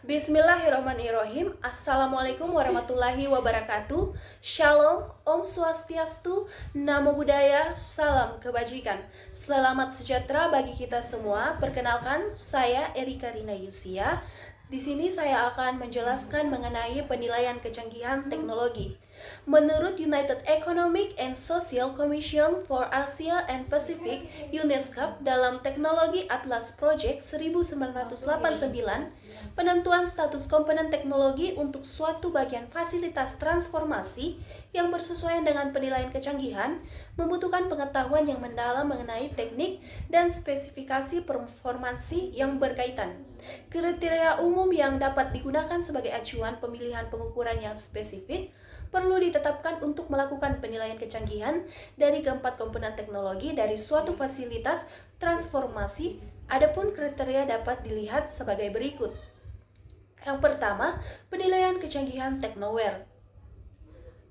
Bismillahirrahmanirrahim. Assalamualaikum warahmatullahi wabarakatuh. Shalom, Om Swastiastu, Namo Buddhaya, Salam Kebajikan. Selamat sejahtera bagi kita semua. Perkenalkan, saya Erika Rina Yusia. Di sini saya akan menjelaskan mengenai penilaian kecanggihan teknologi. Menurut United Economic and Social Commission for Asia and Pacific, UNESCO, dalam Teknologi Atlas Project 1989, penentuan status komponen teknologi untuk suatu bagian fasilitas transformasi yang bersesuaian dengan penilaian kecanggihan membutuhkan pengetahuan yang mendalam mengenai teknik dan spesifikasi performansi yang berkaitan. Kriteria umum yang dapat digunakan sebagai acuan pemilihan pengukuran yang spesifik perlu ditetapkan untuk melakukan penilaian kecanggihan dari keempat komponen teknologi dari suatu fasilitas transformasi. Adapun kriteria dapat dilihat sebagai berikut. Yang pertama, penilaian kecanggihan teknoware.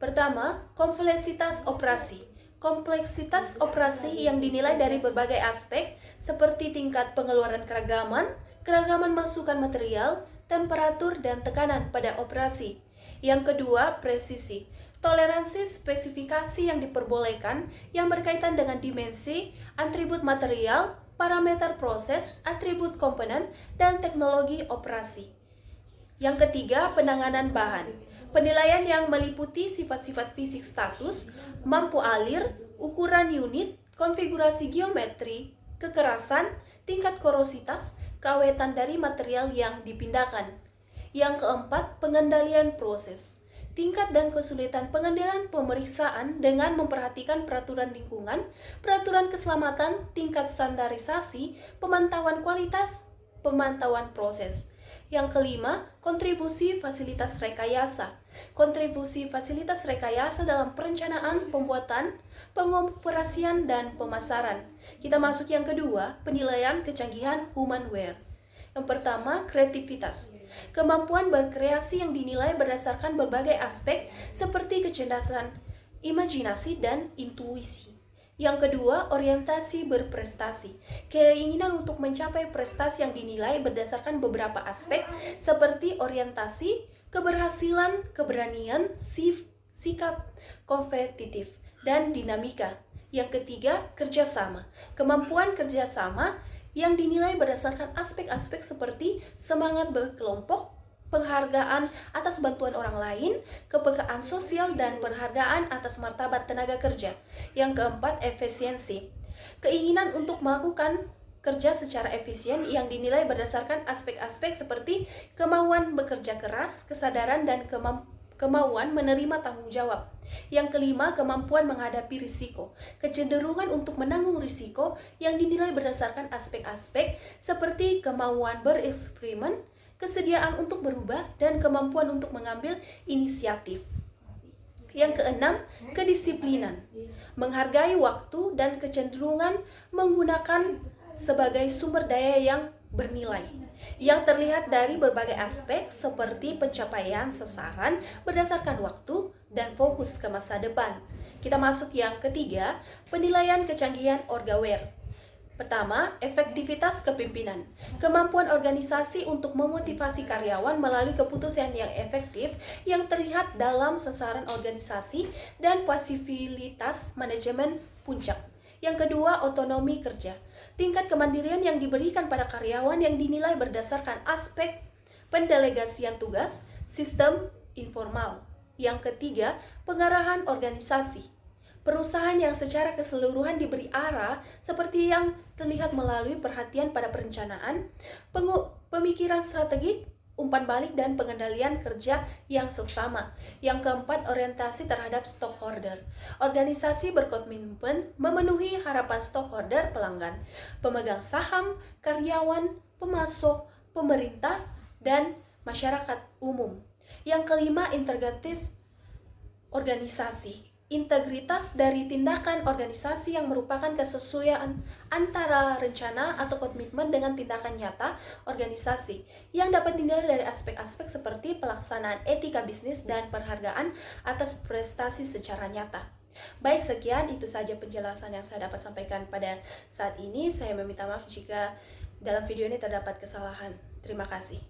Pertama, kompleksitas operasi. Kompleksitas operasi yang dinilai dari berbagai aspek seperti tingkat pengeluaran keragaman masukan material, temperatur, dan tekanan pada operasi. Yang kedua, presisi. Toleransi spesifikasi yang diperbolehkan yang berkaitan dengan dimensi, atribut material, parameter proses, atribut komponen, dan teknologi operasi. Yang ketiga, penanganan bahan. Penilaian yang meliputi sifat-sifat fisik status, mampu alir, ukuran unit, konfigurasi geometri, kekerasan, tingkat korositas, keawetan dari material yang dipindahkan. Yang keempat, pengendalian proses. Tingkat dan kesulitan pengendalian pemeriksaan dengan memperhatikan peraturan lingkungan, peraturan keselamatan, tingkat standarisasi, pemantauan kualitas, pemantauan proses. Yang kelima, kontribusi fasilitas rekayasa. Kontribusi fasilitas rekayasa dalam perencanaan, pembuatan, pengoperasian, dan pemasaran. Kita masuk yang kedua, penilaian kecanggihan humanware. Yang pertama, kreativitas. Kemampuan berkreasi yang dinilai berdasarkan berbagai aspek seperti kecerdasan, imajinasi, dan intuisi. Yang kedua, orientasi berprestasi. Keinginan untuk mencapai prestasi yang dinilai berdasarkan beberapa aspek seperti orientasi, keberhasilan, keberanian, sikap kompetitif, dan dinamika. Yang ketiga, kerjasama. Kemampuan kerjasama yang dinilai berdasarkan aspek-aspek seperti semangat berkelompok, penghargaan atas bantuan orang lain, kepekaan sosial, dan penghargaan atas martabat tenaga kerja. Yang keempat, efisiensi. Keinginan untuk melakukan kerja secara efisien yang dinilai berdasarkan aspek-aspek seperti kemauan bekerja keras, kesadaran, dan kemauan menerima tanggung jawab. Yang kelima, kemampuan menghadapi risiko. Kecenderungan untuk menanggung risiko yang dinilai berdasarkan aspek-aspek seperti kemauan bereksperimen, kesediaan untuk berubah, dan kemampuan untuk mengambil inisiatif. Yang keenam, kedisiplinan. Menghargai waktu dan kecenderungan menggunakan sebagai sumber daya yang bernilai, yang terlihat dari berbagai aspek seperti pencapaian sasaran berdasarkan waktu dan fokus ke masa depan. Kita masuk yang ketiga, penilaian kecanggihan orgaware. Pertama, efektivitas kepemimpinan. Kemampuan organisasi untuk memotivasi karyawan melalui keputusan yang efektif yang terlihat dalam sasaran organisasi dan fasilitas manajemen puncak. Yang kedua, otonomi kerja. Tingkat kemandirian yang diberikan pada karyawan yang dinilai berdasarkan aspek pendelegasian tugas, sistem informal. Yang ketiga, pengarahan organisasi. Perusahaan yang secara keseluruhan diberi arah seperti yang terlihat melalui perhatian pada perencanaan, pemikiran strategik, umpan balik, dan pengendalian kerja yang seksama. Yang keempat, orientasi terhadap stockholder. Organisasi berkomitmen memenuhi harapan stockholder pelanggan, pemegang saham, karyawan, pemasok, pemerintah, dan masyarakat umum. Yang kelima, integritas organisasi. Integritas dari tindakan organisasi yang merupakan kesesuaian antara rencana atau komitmen dengan tindakan nyata organisasi yang dapat dinilai dari aspek-aspek seperti pelaksanaan etika bisnis dan penghargaan atas prestasi secara nyata. Baik, sekian itu saja penjelasan yang saya dapat sampaikan pada saat ini. Saya meminta maaf jika dalam video ini terdapat kesalahan. Terima kasih.